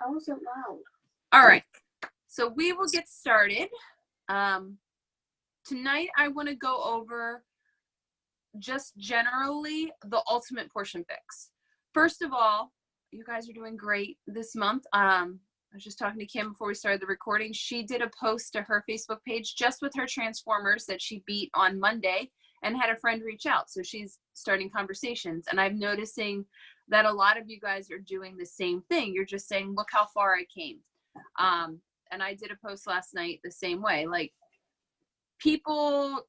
I wasn't loud. All right, so we will get started. Tonight I want to go over just generally the ultimate portion fix. First of all, you guys are doing great this month. I was just talking to Kim before we started the recording. She did a post to her Facebook page just with her transformers that she beat on Monday and had a friend reach out. So she's starting conversations, and I'm noticing that a lot of you guys are doing the same thing. You're just saying, look how far I came. And I did a post last night the same way. Like, people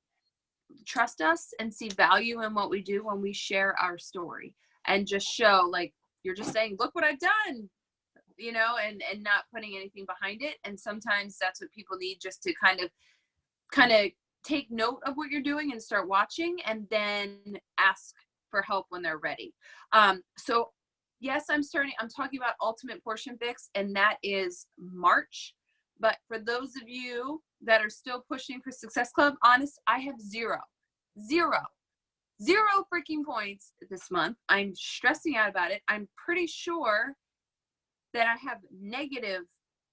trust us and see value in what we do when we share our story and just show, like, you're just saying, look what I've done, you know, and not putting anything behind it. And sometimes that's what people need, just to kind of take note of what you're doing and start watching, and then ask for help when they're ready. So yes, I'm talking about ultimate portion fix, and that is March. But for those of you that are still pushing for Success Club, honest, I have zero freaking points this month. I'm stressing out about it. I'm pretty sure that I have negative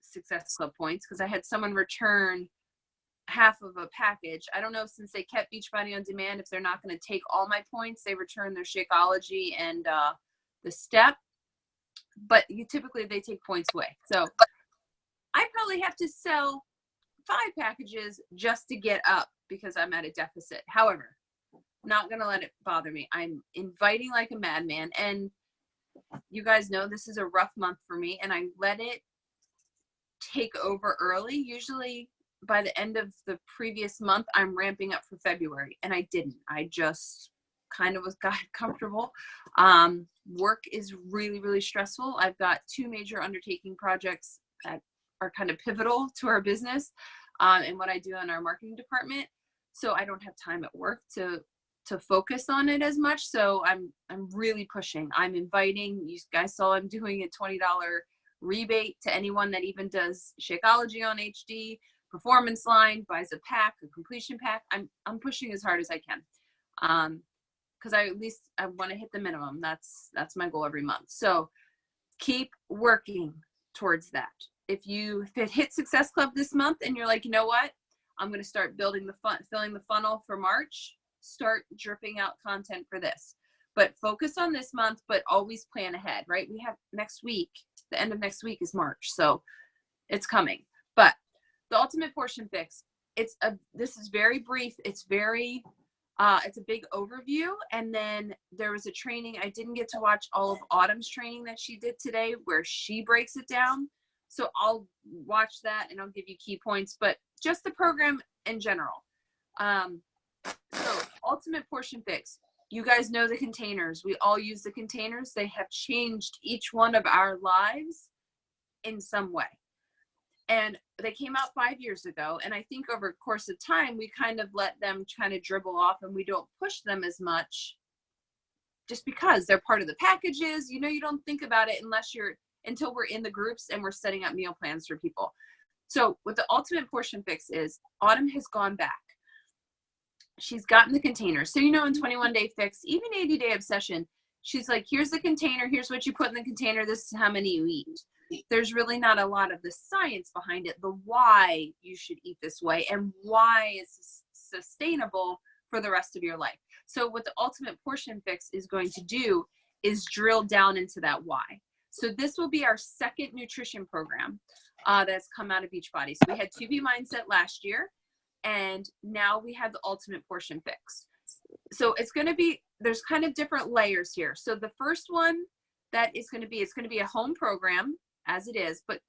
Success Club points because I had someone return half of a package. I don't know, since they kept Beachbody On Demand, if they're not going to take all my points, they return their Shakeology and the Step. But typically they take points away. So I probably have to sell 5 packages just to get up because I'm at a deficit. However, not going to let it bother me. I'm inviting like a madman. And you guys know this is a rough month for me, and I let it take over early. Usually by the end of the previous month, I'm ramping up for February, and I didn't. I just kind of got comfortable. Work is really, really stressful. I've got 2 major undertaking projects that are kind of pivotal to our business and what I do in our marketing department. So I don't have time at work to focus on it as much. So I'm really pushing. I'm inviting, you guys saw I'm doing a $20 rebate to anyone that even does Shakeology on HD, Performance Line, buys a pack, a completion pack. I'm pushing as hard as I can. Because I want to hit the minimum. That's my goal every month. So keep working towards that. If it hit Success Club this month and you're like, you know what, I'm going to start filling the funnel for March, start dripping out content for this. But focus on this month, but always plan ahead, right? We have next week, the end of next week is March, so it's coming. But the ultimate portion fix, this is very brief. It's a big overview. And then there was a training. I didn't get to watch all of Autumn's training that she did today, where she breaks it down. So I'll watch that and I'll give you key points, but just the program in general. So ultimate portion fix. You guys know the containers. We all use the containers. They have changed each one of our lives in some way. And they came out 5 years ago. And I think over the course of time, we kind of let them kind of dribble off, and we don't push them as much just because they're part of the packages. You know, you don't think about it until we're in the groups and we're setting up meal plans for people. So what the ultimate portion fix is, Autumn has gone back. She's gotten the containers. So, you know, in 21 Day Fix, even 80 Day Obsession, she's like, here's the container. Here's what you put in the container. This is how many you eat. There's really not a lot of the science behind it, the why you should eat this way and why it's sustainable for the rest of your life. So what the ultimate portion fix is going to do is drill down into that why. So this will be our second nutrition program that's come out of Beachbody. So we had 2B Mindset last year, and now we have the ultimate portion fix. So it's going to be, there's kind of different layers here. So the first one that is going to be, it's going to be a home program as it is, but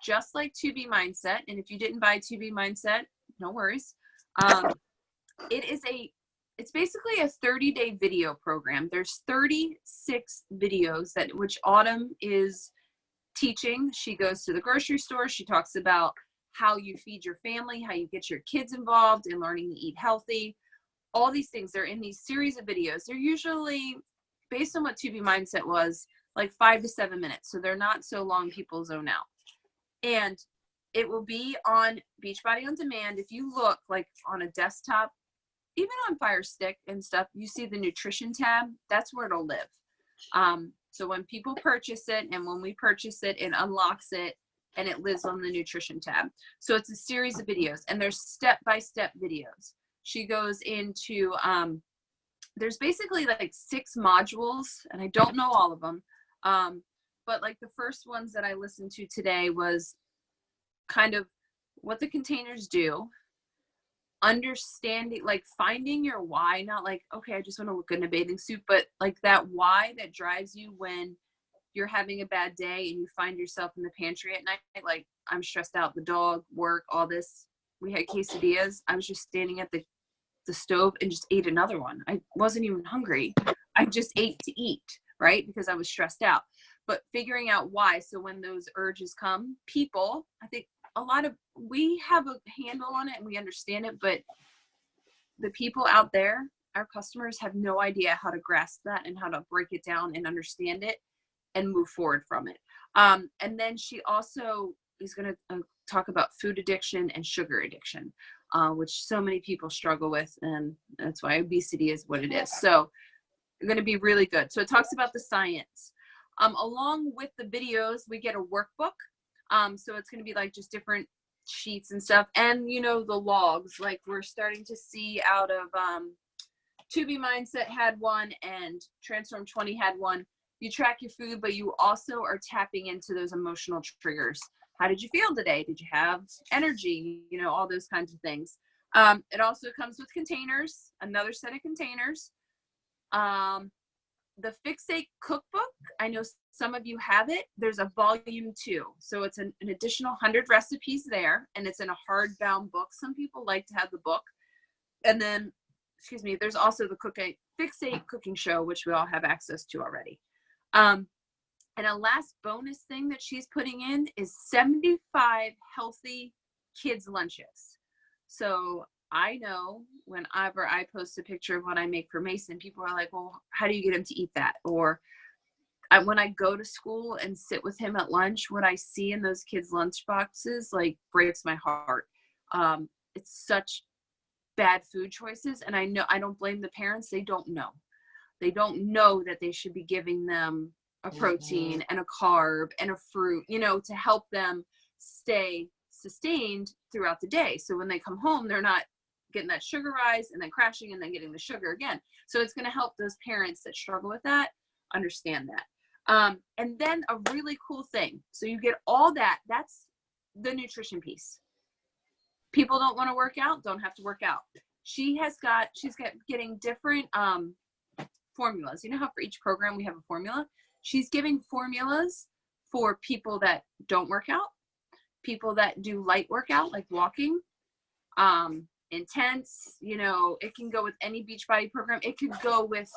just like 2B Mindset. And if you didn't buy 2B Mindset, no worries. It's basically a 30-day video program. There's 36 videos which Autumn is teaching. She goes to the grocery store. She talks about how you feed your family, how you get your kids involved in learning to eat healthy. All these things, they're in these series of videos. They're usually, based on what 2B Mindset was, like 5 to 7 minutes. So they're not so long people zone out. And it will be on Beachbody On Demand. If you look like on a desktop, even on Fire Stick and stuff, you see the nutrition tab. That's where it'll live. So when people purchase it and when we purchase it, it unlocks it and it lives on the nutrition tab. So it's a series of videos and there's step-by-step videos. She goes into, there's basically like 6 modules and I don't know all of them. But like the first ones that I listened to today was kind of what the containers do, understanding, like finding your why, not like, okay, I just want to look good in a bathing suit, but like that why that drives you when you're having a bad day and you find yourself in the pantry at night, like I'm stressed out, the dog, work, all this. We had quesadillas. I was just standing at the stove and just ate another one. I wasn't even hungry. I just ate to eat, right? Because I was stressed out. But figuring out why. So when those urges come, people, I think we have a handle on it and we understand it, but the people out there, our customers, have no idea how to grasp that and how to break it down and understand it and move forward from it. And then she also is going to talk about food addiction and sugar addiction, which so many people struggle with, and that's why obesity is what it is. So going to be really good. So it talks about the science. Along with the videos, we get a workbook. So it's going to be like just different sheets and stuff. And, you know, the logs, like we're starting to see out of To Be Mindset had one and Transform 20 had one. You track your food, but you also are tapping into those emotional triggers. How did you feel today? Did you have energy? You know, all those kinds of things. It also comes with containers, another set of containers. The Fixate cookbook, I know some of you have it. There's a volume 2. So it's an additional 100 recipes there, and it's in a hardbound book. Some people like to have the book. And then, excuse me, there's also the Fixate cooking show, which we all have access to already. And a last bonus thing that she's putting in is 75 healthy kids' lunches. So I know whenever I post a picture of what I make for Mason, people are like, well, how do you get him to eat that? Or when I go to school and sit with him at lunch, what I see in those kids' lunch boxes, like, breaks my heart. It's such bad food choices. And I know, I don't blame the parents. They don't know. They don't know that they should be giving them a protein and a carb and a fruit, you know, to help them stay sustained throughout the day. So when they come home, they're not getting that sugar rise and then crashing and then getting the sugar again. So it's going to help those parents that struggle with that understand that. And then a really cool thing. So you get all that. That's the nutrition piece. People don't want to work out, don't have to work out. She's getting different formulas. You know how for each program we have a formula? She's giving formulas for people that don't work out, people that do light workout, like walking, intense, you know, it can go with any Beachbody program. It could go with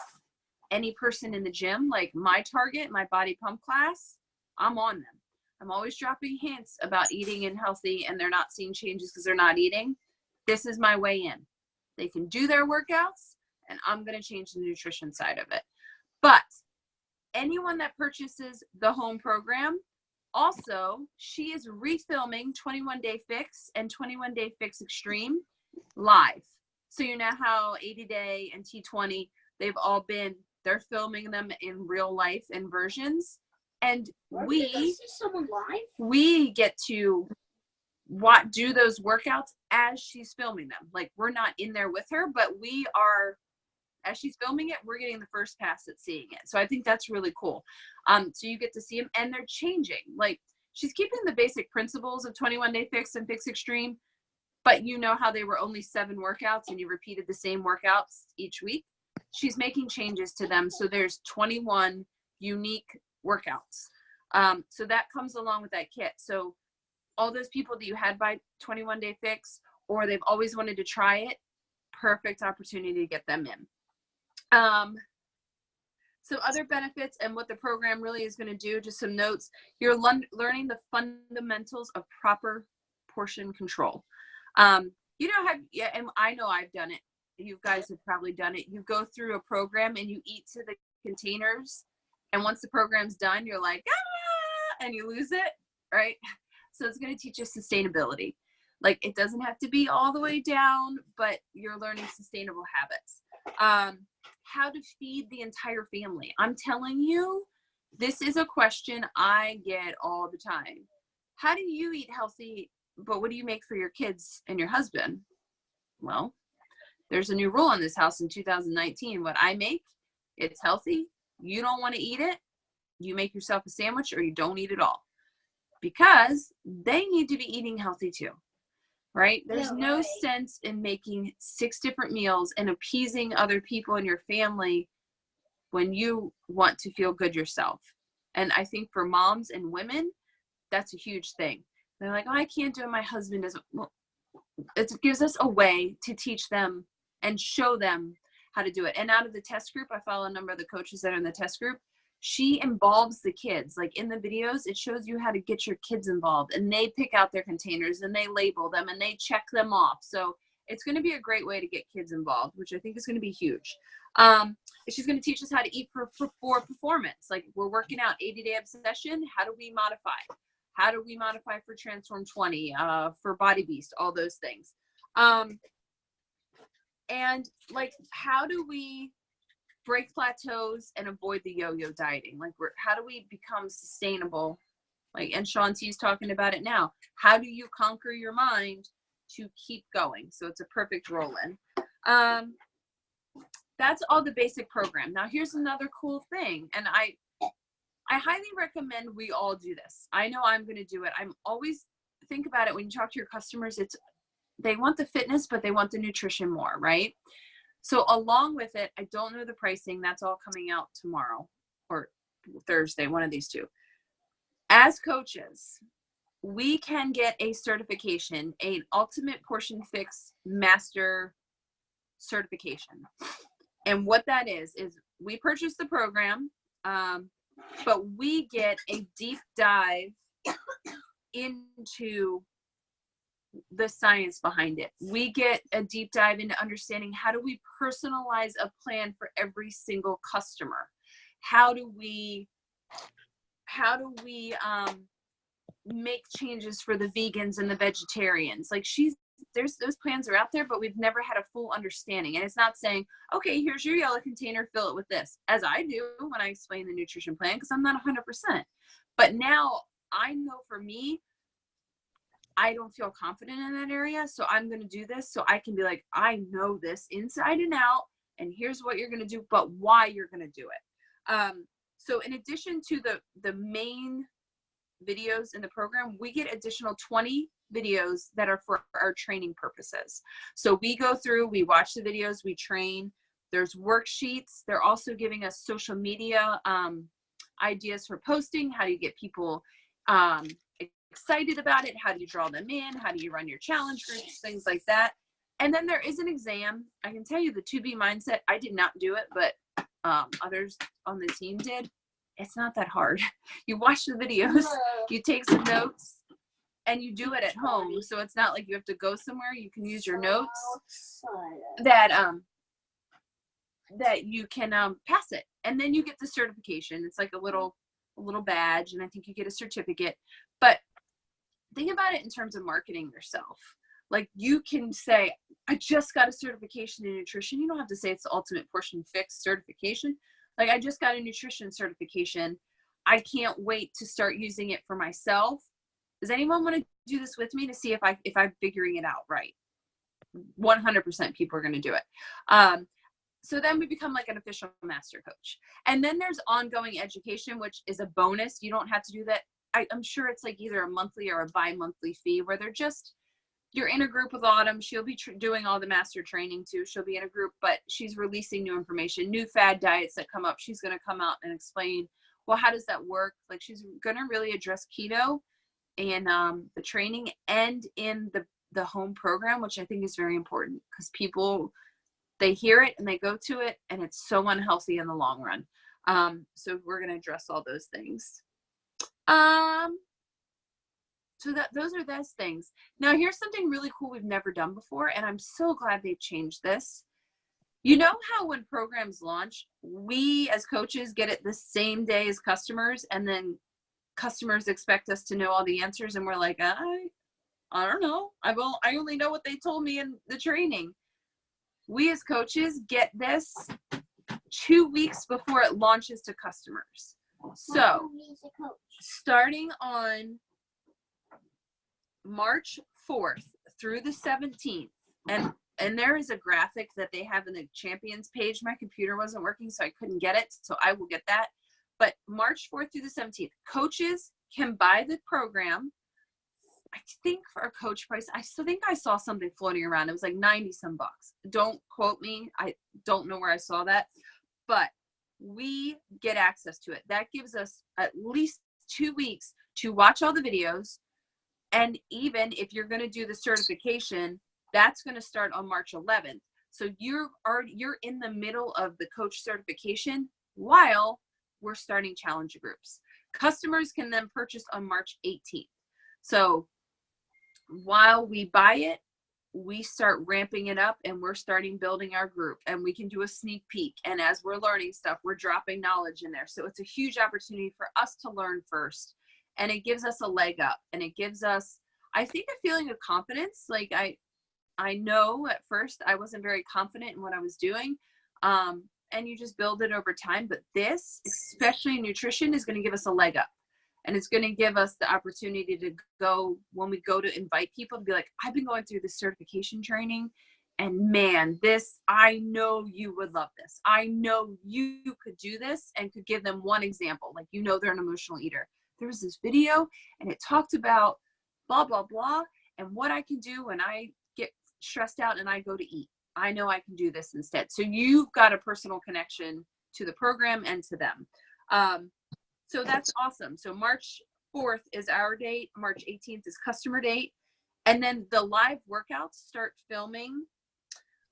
any person in the gym, like my target, my body pump class, I'm on them. I'm always dropping hints about eating and healthy, and they're not seeing changes because they're not eating. This is my way in. They can do their workouts, and I'm going to change the nutrition side of it. But anyone that purchases the home program, also, she is refilming 21 Day Fix and 21 Day Fix Extreme live. So you know how 80 Day and T20, they're filming them in real life in versions. And we get to do those workouts as she's filming them. Like, we're not in there with her, but we are, as she's filming it, we're getting the first pass at seeing it. So I think that's really cool. So you get to see them, and they're changing. Like, she's keeping the basic principles of 21 Day Fix and Fix Extreme, but you know how they were only 7 workouts and you repeated the same workouts each week? She's making changes to them. So there's 21 unique workouts. So that comes along with that kit. So all those people that you had by 21 Day Fix, or they've always wanted to try it, perfect opportunity to get them in. So other benefits and what the program really is going to do, just some notes. You're learning the fundamentals of proper portion control. You know how, yeah, and I know I've done it. You guys have probably done it. You go through a program and you eat to the containers, and once the program's done, you're like, ah, and you lose it, right? So it's going to teach you sustainability. Like, it doesn't have to be all the way down, but you're learning sustainable habits. How to feed the entire family. I'm telling you, this is a question I get all the time. How do you eat healthy, but what do you make for your kids and your husband? Well, there's a new rule in this house in 2019. What I make, it's healthy. You don't want to eat it, you make yourself a sandwich or you don't eat it all. Because they need to be eating healthy too, right? There's no sense in making 6 different meals and appeasing other people in your family when you want to feel good yourself. And I think for moms and women, that's a huge thing. They're like, oh, I can't do it. My husband doesn't. Well, it gives us a way to teach them and show them how to do it. And out of the test group, I follow a number of the coaches that are in the test group. She involves the kids. Like in the videos, it shows you how to get your kids involved, and they pick out their containers and they label them and they check them off. So it's going to be a great way to get kids involved, which I think is going to be huge. She's going to teach us how to eat for performance. Like we're working out 80-day obsession. How do we modify? How do we modify for Transform 20, for Body Beast, all those things. And like, how do we break plateaus and avoid the yo-yo dieting? Like how do we become sustainable? Like, and Shaun T's talking about it now. How do you conquer your mind to keep going? So it's a perfect roll in. That's all the basic program. Now here's another cool thing. And I highly recommend we all do this. I know I'm going to do it. I'm always think about it when you talk to your customers, they want the fitness, but they want the nutrition more, right? So along with it, I don't know the pricing. That's all coming out tomorrow or Thursday, one of these two. As coaches, we can get a certification, an Ultimate Portion Fix Master certification. And what that is we purchase the program, but we get a deep dive into the science behind it. We get a deep dive into understanding how do we personalize a plan for every single customer. How do we make changes for the vegans and the vegetarians? Like there's those plans are out there, but we've never had a full understanding. And it's not saying, okay, here's your yellow container, fill it with this, as I do when I explain the nutrition plan, because I'm not 100%. But now I know for me, I don't feel confident in that area. So I'm going to do this so I can be like, I know this inside and out, and here's what you're going to do, but why you're going to do it. So in addition to the main videos in the program, we get additional 20 videos that are for our training purposes. So we go through, we watch the videos, we train. There's worksheets. They're also giving us social media ideas for posting. How do you get people excited about it? How do you draw them in? How do you run your challenge groups? Things like that. And then there is an exam. I can tell you the 2B mindset, I did not do it, but others on the team did. It's not that hard. You watch the videos, you take some notes, and you do it at home. So it's not like you have to go somewhere. You can use your notes that you can pass it. And then you get the certification. It's like a little badge, and I think you get a certificate. But think about it in terms of marketing yourself. Like you can say, I just got a certification in nutrition. You don't have to say it's the Ultimate Portion Fix certification. Like I just got a nutrition certification. I can't wait to start using it for myself. Does anyone want to do this with me to see if I'm figuring it out right? 100% people are going to do it. So then we become like an official master coach. And then there's ongoing education, which is a bonus. You don't have to do that. I'm sure it's like either a monthly or a bi-monthly fee where you're in a group with Autumn. She'll be doing all the master training too. She'll be in a group, but she's releasing new information, new fad diets that come up. She's going to come out and explain, well, how does that work? Like she's going to really address keto in the training and in the home program, which I think is very important because people, they hear it and they go to it and it's so unhealthy in the long run. So we're going to address all those things. So those are those things. Now here's something really cool we've never done before, and I'm so glad they've changed this. You know how when programs launch, we as coaches get it the same day as customers, and then customers expect us to know all the answers, and we're like, I don't know. I only know what they told me in the training. We as coaches get this 2 weeks before it launches to customers. So starting on March 4th through the 17th, and there is a graphic that they have in the champions page. My computer wasn't working, so I couldn't get it. So I will get that. But March 4th through the 17th, coaches can buy the program. I think for a coach price, I still think I saw something floating around. It was like 90 some bucks. Don't quote me. I don't know where I saw that, but we get access to it. That gives us at least 2 weeks to watch all the videos. And even if you're going to do the certification, that's going to start on March 11th. So you're in the middle of the coach certification while we're starting challenger groups. Customers can then purchase on March 18th. So while we buy it, we start ramping it up and we're starting building our group, and we can do a sneak peek. And as we're learning stuff, we're dropping knowledge in there. So it's a huge opportunity for us to learn first. And it gives us a leg up, and it gives us, I think, a feeling of confidence. Like I know at first I wasn't very confident in what I was doing. And you just build it over time. But this, especially in nutrition, is going to give us a leg up. And it's going to give us the opportunity to go, when we go to invite people, to be like, I've been going through this certification training, and man, this, I know you would love this. I know you could do this, and could give them one example. Like, you know, they're an emotional eater. There was this video and it talked about blah, blah, blah, and what I can do when I get stressed out and I go to eat. I know I can do this instead. So you've got a personal connection to the program and to them. So that's awesome. So March 4th is our date. March 18th is customer date. And then the live workouts start filming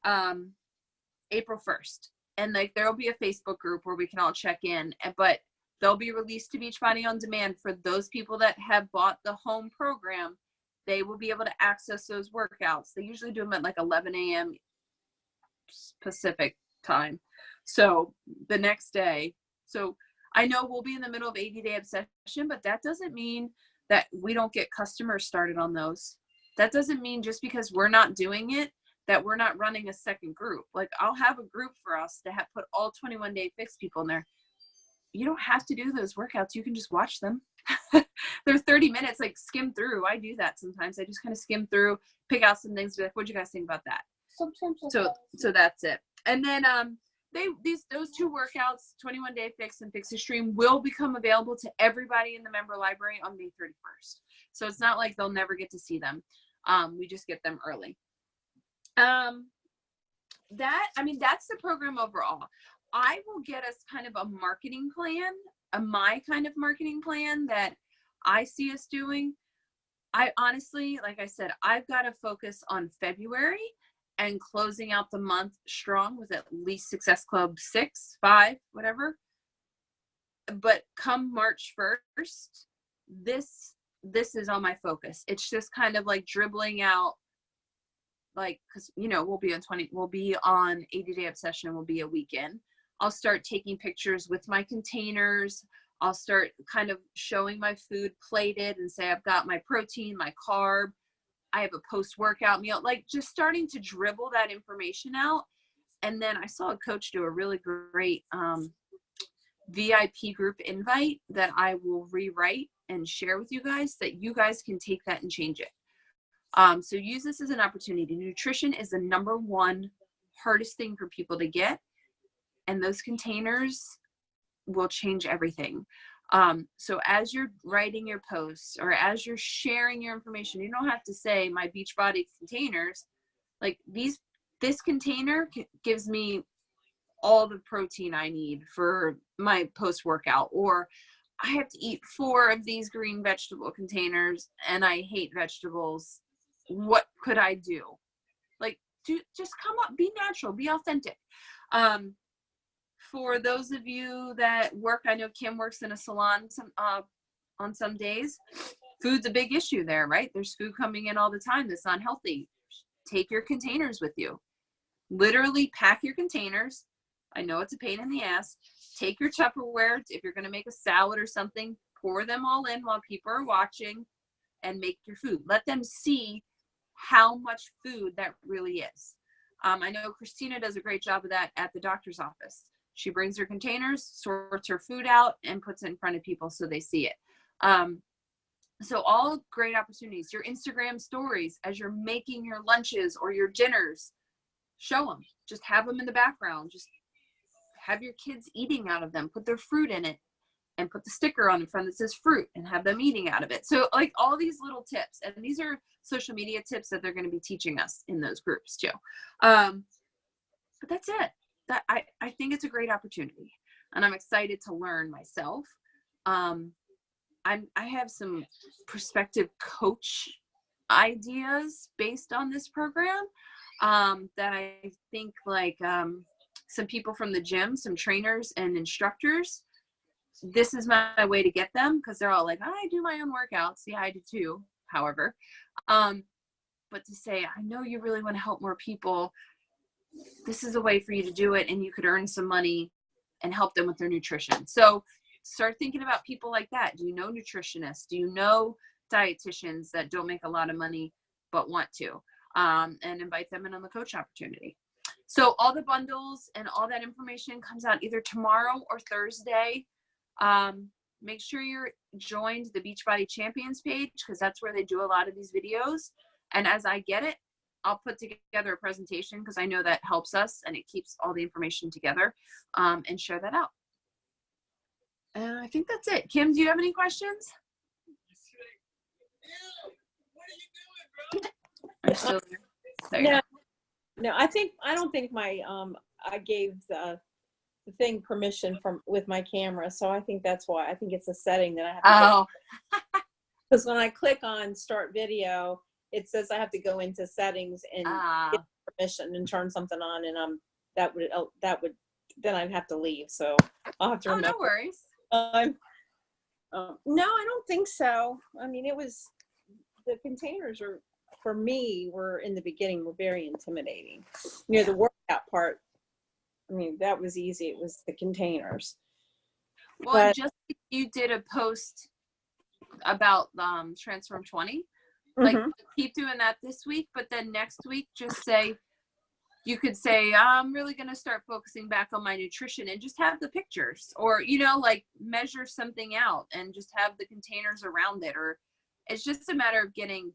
April 1st. And like, there'll be a Facebook group where we can all check in, but they'll be released to Beachbody On Demand for those people that have bought the home program. They will be able to access those workouts. They usually do them at like 11 a.m. Pacific time. So the next day. So I know we'll be in the middle of 80-day obsession, but that doesn't mean that we don't get customers started on those. That doesn't mean just because we're not doing it, that we're not running a second group. Like, I'll have a group for us to have put all 21-day fix people in there. You don't have to do those workouts. You can just watch them. They're 30 minutes, like skim through. I do that sometimes. I just kind of skim through, pick out some things, be like, what'd you guys think about that? So that's it. And then those 2 workouts, 21-day fix and fix extreme, will become available to everybody in the member library on May 31st. So it's not like they'll never get to see them. We just get them early. That's the program overall. I will get us kind of a marketing plan, my kind of marketing plan that I see us doing. I honestly, like I said, I've got to focus on February and closing out the month strong with at least Success Club 6, 5, whatever. But come March 1st, this is on my focus. It's just kind of like dribbling out, like, because, you know, we'll be on 80-day obsession, will be a weekend. I'll start taking pictures with my containers. I'll start kind of showing my food plated and say, I've got my protein, my carb. I have a post-workout meal, like just starting to dribble that information out. And then I saw a coach do a really great VIP group invite that I will rewrite and share with you guys, that you guys can take that and change it. So use this as an opportunity. Nutrition is the #1 hardest thing for people to get. And those containers will change everything. So as you're writing your posts or as you're sharing your information, you don't have to say my Beachbody containers. Like this container gives me all the protein I need for my post-workout, or I have to eat 4 of these green vegetable containers and I hate vegetables. What could I do? Like, just come up, be natural, be authentic. For those of you that work, I know Kim works in a salon on some days. Food's a big issue there, right? There's food coming in all the time that's unhealthy. Take your containers with you. Literally pack your containers. I know it's a pain in the ass. Take your Tupperware. If you're going to make a salad or something, pour them all in while people are watching and make your food. Let them see how much food that really is. I know Christina does a great job of that at the doctor's office. She brings her containers, sorts her food out, and puts it in front of people so they see it. So all great opportunities. Your Instagram stories as you're making your lunches or your dinners, show them. Just have them in the background. Just have your kids eating out of them. Put their fruit in it and put the sticker on the front that says fruit and have them eating out of it. So like all these little tips, and these are social media tips that they're going to be teaching us in those groups too. But that's it. That I think it's a great opportunity, and I'm excited to learn myself. I have some prospective coach ideas based on this program that I think like some people from the gym, some trainers and instructors, this is my way to get them, because they're all like, I do my own workouts. Yeah, I do too, however. But to say, I know you really want to help more people. This is a way for you to do it, and you could earn some money and help them with their nutrition. So start thinking about people like that. Do you know nutritionists? Do you know dietitians that don't make a lot of money but want to? And invite them in on the coach opportunity. So all the bundles and all that information comes out either tomorrow or Thursday. Make sure you're joined the Beachbody Champions page, because that's where they do a lot of these videos. And as I get it, I'll put together a presentation, because I know that helps us and it keeps all the information together, and share that out. And I think that's it. Kim, do you have any questions? Are you still there? No, I don't think my I gave the thing permission with my camera, so I think that's why. I think it's a setting that I have to because when I click on start video, it says I have to go into settings and get permission and turn something on, and that would then I'd have to leave, so I'll have to remember. No worries. No, I don't think so. I mean, the containers for me were in the beginning were very intimidating. You know, the workout part, I mean, that was easy. It was the containers. Well, but just you did a post about Transform 20. Like, keep doing that this week, but then next week just say, you could say, I'm really going to start focusing back on my nutrition, and just have the pictures, or, you know, like measure something out and just have the containers around it. Or it's just a matter of getting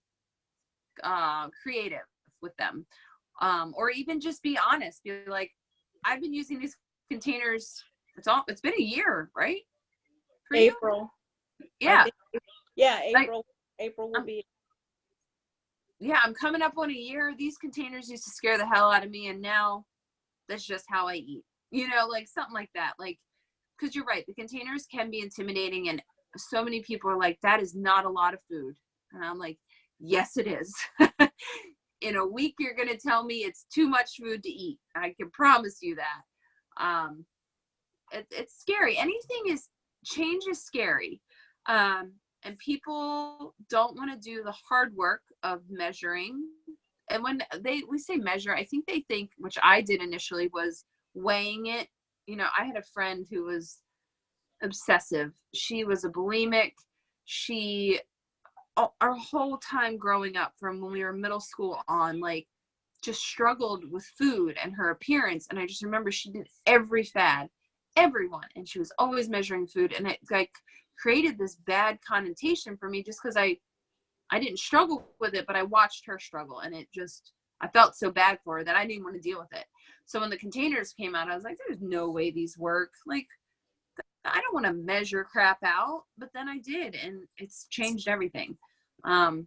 creative with them. Or even just be honest, be like, I've been using these containers. It's been a year, right? For April. You? Yeah. Yeah. April will be. Yeah, I'm coming up on a year. These containers used to scare the hell out of me, and now that's just how I eat. You know, like something like that. Like, because you're right, the containers can be intimidating, and so many people are like, that is not a lot of food. And I'm like, yes, it is. In a week, you're going to tell me it's too much food to eat. I can promise you that. It's scary. Change is scary. And people don't want to do the hard work of measuring. And when we say measure, I think they think, which I did initially, was weighing it. You know, I had a friend who was obsessive. She was a bulimic. Our whole time growing up, from when we were middle school on, like, just struggled with food and her appearance. And I just remember she did every fad, everyone. And she was always measuring food. And it like created this bad connotation for me, just because I didn't struggle with it, but I watched her struggle, and I felt so bad for her that I didn't want to deal with it. So when the containers came out, I was like, there's no way these work. Like, I don't want to measure crap out, but then I did, and it's changed everything. And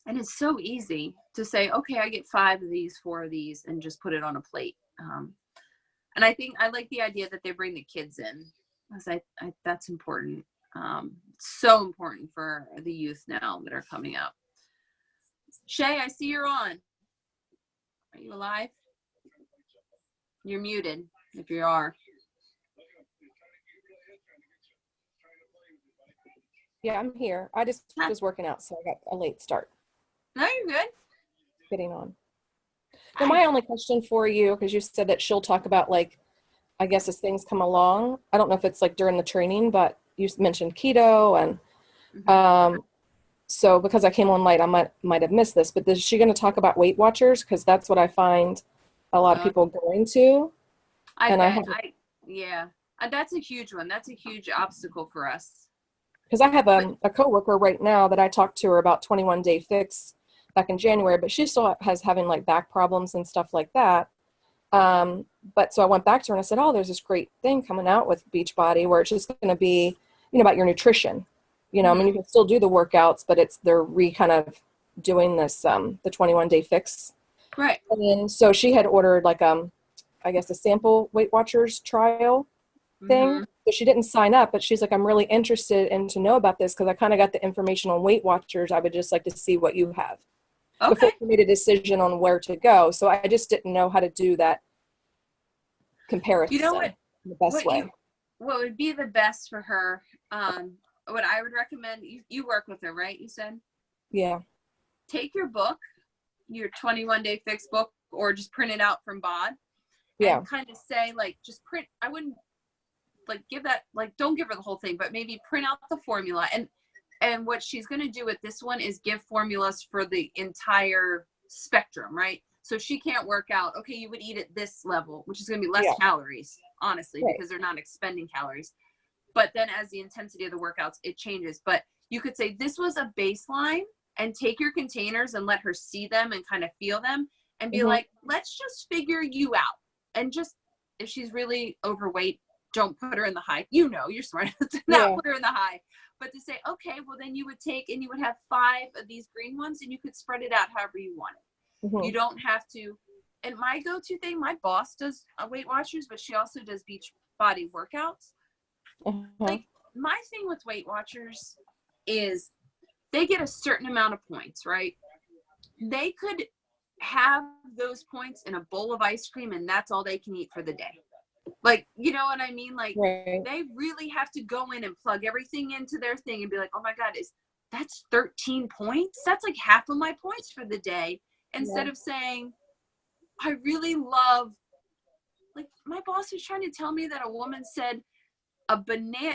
it's so easy to say, okay, I get 5 of these, 4 of these, and just put it on a plate. And I think I like the idea that they bring the kids in, because that's important. So important for the youth now that are coming up. Shay, I see you're on. Are you alive? You're muted if you are. Yeah, I'm here. I just was working out, so I got a late start. No, you're good. Getting on. Now, my only question for you, because you said that she'll talk about, like, I guess as things come along, I don't know if it's like during the training, but you mentioned keto, and so because I came on late, I might have missed this, but is she going to talk about Weight Watchers? Because that's what I find a lot of people going to. Yeah. That's a huge one. That's a huge obstacle for us. Because I have a coworker right now that I talked to her about 21 Day Fix back in January, but she still has having like back problems and stuff like that. But so I went back to her and I said, oh, there's this great thing coming out with Beachbody where it's just going to be, about your nutrition. I mean, you can still do the workouts, but they're kind of doing this, the 21 Day Fix. Right. And so she had ordered like, I guess a sample Weight Watchers trial thing. So she didn't sign up, but she's like, I'm really interested in to know about this because I kind of got the information on Weight Watchers. I would just like to see what you have before she made a decision on where to go. So I just didn't know how to do that comparison. You know what? In the best way. What would be the best for her? What I would recommend, you work with her, right? You said? Yeah. Take your book, your 21 Day Fix book, or just print it out from BOD. Yeah. And kind of say, like, just print, I wouldn't, like, give that, like, don't give her the whole thing, but maybe print out the formula. And what she's going to do with this one is give formulas for the entire spectrum, right? So she can't work out, okay, you would eat at this level, which is going to be less calories, honestly, because they're not expending calories. But then as the intensity of the workouts, it changes. But you could say this was a baseline and take your containers and let her see them and kind of feel them and be like, let's just figure you out. And just, if she's really overweight, don't put her in the high. You're smart enough to not put her in the high. But to say, okay, well, then you would take and you would have 5 of these green ones and you could spread it out however you want it. You don't have to. And my go-to thing, my boss does Weight Watchers, but she also does Beachbody workouts. Like, my thing with Weight Watchers is they get a certain amount of points, right? They could have those points in a bowl of ice cream and that's all they can eat for the day. Like, you know what I mean? Like, they really have to go in and plug everything into their thing and be like, oh my God, that's 13 points? That's like half of my points for the day. Instead of saying, I really love, like, my boss was trying to tell me that a woman said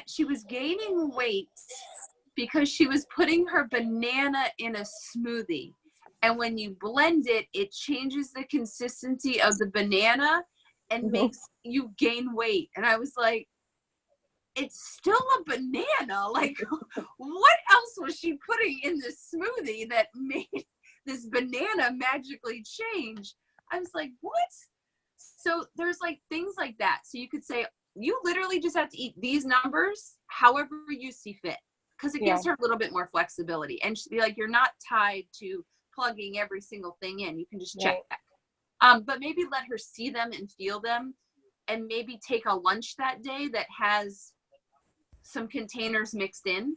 she was gaining weight because she was putting her banana in a smoothie. And when you blend it, it changes the consistency of the banana and makes you gain weight. And I was like, it's still a banana. Like, what else was she putting in this smoothie that made this banana magically change? I was like, what? So there's like things like that. So you could say, you literally just have to eat these numbers however you see fit, because it gives her a little bit more flexibility. And she'd be like, you're not tied to plugging every single thing in. You can just check back. But maybe let her see them and feel them, and maybe take a lunch that day that has some containers mixed in,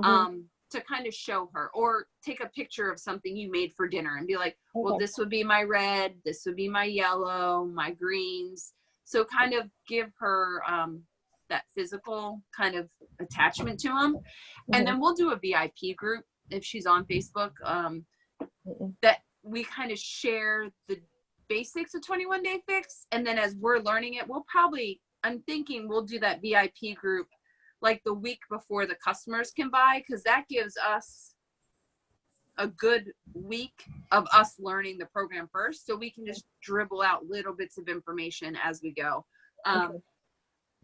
to kind of show her, or take a picture of something you made for dinner and be like, well, this would be my red, this would be my yellow, my greens. So kind of give her that physical kind of attachment to them. And then we'll do a VIP group if she's on Facebook, that we kind of share the basics of 21 Day Fix. And then as we're learning it, I'm thinking we'll do that VIP group like the week before the customers can buy, because that gives us a good week of us learning the program first, so we can just dribble out little bits of information as we go.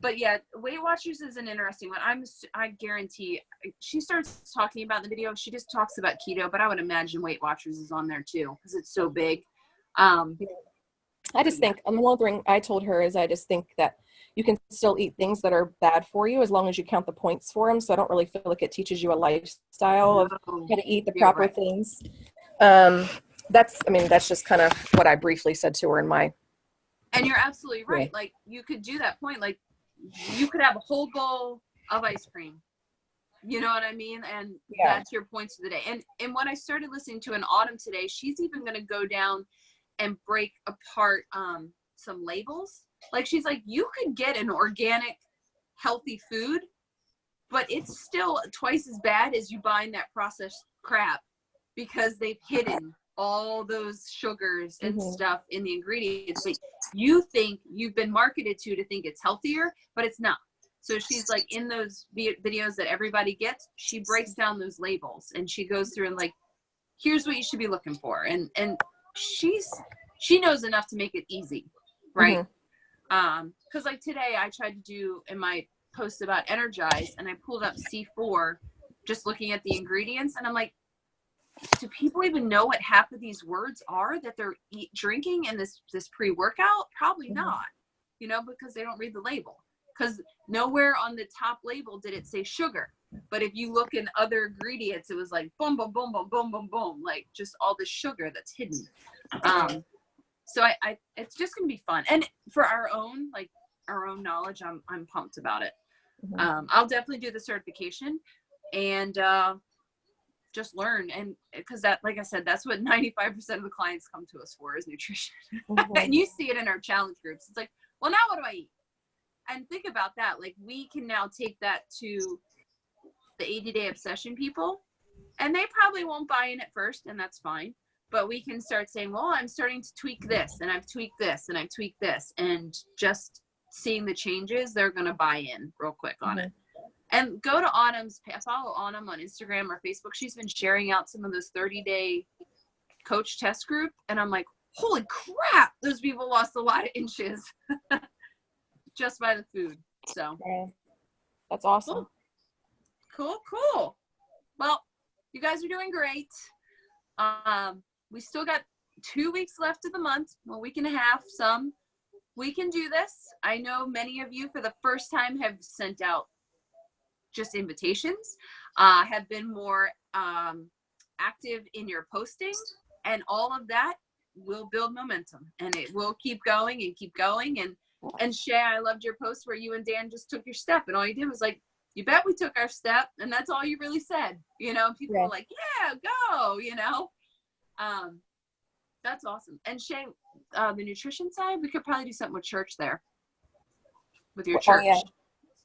But yeah, Weight Watchers is an interesting one. I guarantee she starts talking about the video, she just talks about keto, but I would imagine Weight Watchers is on there too, because it's so big. I just think, one thing I told her is I just think that you can still eat things that are bad for you as long as you count the points for them. So I don't really feel like it teaches you a lifestyle of how to eat the proper things. That's just kind of what I briefly said to her in my. And you're absolutely right. Like, you could do that point. Like, you could have a whole bowl of ice cream. You know what I mean? And that's your points of the day. And when I started listening to an Autumn today, she's even going to go down and break apart some labels. Like, she's like, you could get an organic, healthy food, but it's still twice as bad as you buying that processed crap, because they've hidden all those sugars and stuff in the ingredients. But you think you've been marketed to think it's healthier, but it's not. So she's like, in those videos that everybody gets, she breaks down those labels and she goes through and like, here's what you should be looking for. And she knows enough to make it easy. Right. because like today I tried to do in my post about Energize, and I pulled up C4 just looking at the ingredients, and I'm like, do people even know what half of these words are that they're drinking in this pre-workout? Probably not, you know, because they don't read the label. Because nowhere on the top label did it say sugar. But if you look in other ingredients, it was like boom, boom, boom, boom, boom, boom, boom, like just all the sugar that's hidden. So I it's just gonna be fun, and for our own knowledge, I'm pumped about it. I'll definitely do the certification and just learn, and because that, like I said, that's what 95% of the clients come to us for, is nutrition. And you see it in our challenge groups. It's like, well, now what do I eat? And think about that. Like, we can now take that to the 80-day obsession people, and they probably won't buy in at first, and that's fine. But we can start saying, well, I'm starting to tweak this, and I've tweaked this, and I've tweaked this, and just seeing the changes, they're going to buy in real quick on it. And go to Autumn's, follow Autumn on Instagram or Facebook. She's been sharing out some of those 30-day coach test group, and I'm like, holy crap, those people lost a lot of inches just by the food. So that's awesome. Cool. Well, you guys are doing great. We still got 2 weeks left of the month, a week and a half, some. We can do this. I know many of you for the first time have sent out just invitations, have been more active in your posting, and all of that will build momentum, and it will keep going and keep going. And Shay, I loved your post where you and Dan just took your step, and all you did was like, you bet we took our step, and that's all you really said, you know. People were like, yeah, go, you know. That's awesome. And Shay, the nutrition side, we could probably do something with church there, with your church.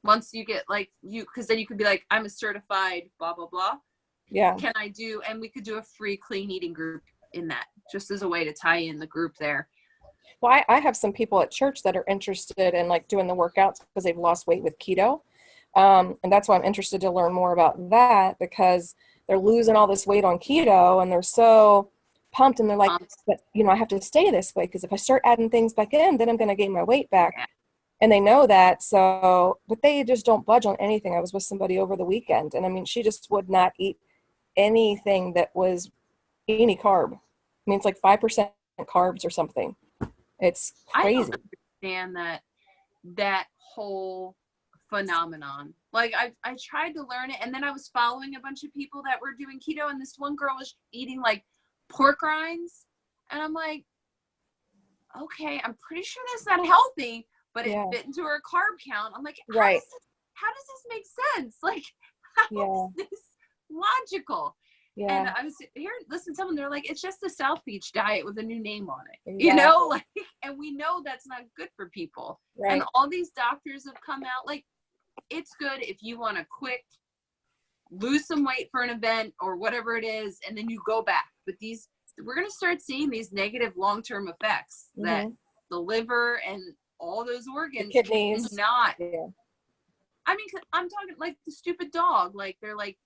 Once you get because then you could be like, I'm a certified blah blah blah. Yeah. Can I do? And we could do a free clean eating group in that, just as a way to tie in the group there. Well, I have some people at church that are interested in like doing the workouts because they've lost weight with keto. And that's why I'm interested to learn more about that, because they're losing all this weight on keto and they're so pumped, and they're like, but you know, I have to stay this way because if I start adding things back in, then I'm going to gain my weight back. Yeah. And they know that. So, but they just don't budge on anything. I was with somebody over the weekend, and I mean, she just would not eat anything that was any carb. I mean, it's like 5% carbs or something. It's crazy. I don't understand that whole phenomenon. Like, I tried to learn it, and then I was following a bunch of people that were doing keto, and this one girl was eating like pork rinds, and I'm like, okay, I'm pretty sure that's not healthy, but it fit into her carb count. I'm like, how does this make sense? Like, how is this logical? Yeah. And I was listening to someone, they're like, it's just the South Beach diet with a new name on it, you know, like, and we know that's not good for people. Right. And all these doctors have come out, like, it's good if you want to quick lose some weight for an event or whatever it is, and then you go back. But we're going to start seeing these negative long-term effects that the liver and all those organs, the kidneys, not. Yeah. I mean, I'm talking like the stupid dog. Like, they're like,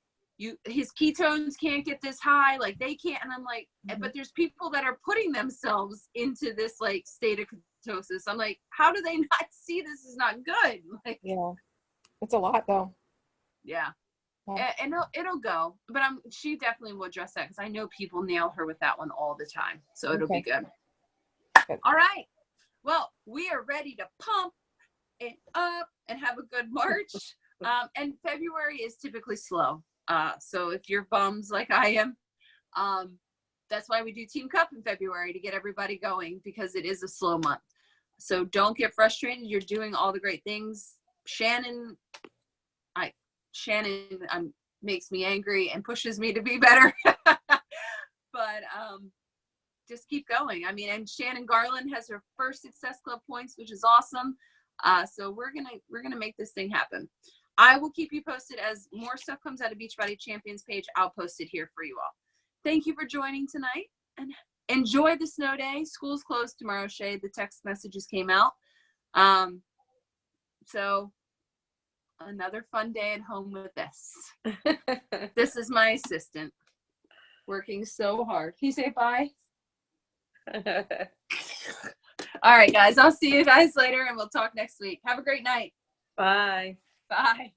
his ketones can't get this high, like they can't. And I'm like, but there's people that are putting themselves into this like state of ketosis. I'm like, how do they not see this is not good? Like, yeah, it's a lot though. Yeah. And it'll go, but she definitely will address that, because I know people nail her with that one all the time. So it'll be good. All right. Well, we are ready to pump it up and have a good March. And February is typically slow. So if you're bums like I am, that's why we do Team Cup in February, to get everybody going, because it is a slow month. So don't get frustrated. You're doing all the great things. Shannon makes me angry and pushes me to be better. But just keep going. I mean, and Shannon Garland has her first Success Club points, which is awesome. So we're gonna make this thing happen. I will keep you posted as more stuff comes out of Beachbody Champions page. I'll post it here for you all. Thank you for joining tonight, and enjoy the snow day. School's closed tomorrow, Shay. The text messages came out. So another fun day at home with this. This is my assistant working so hard. Can you say bye? All right, guys. I'll see you guys later and we'll talk next week. Have a great night. Bye. Bye.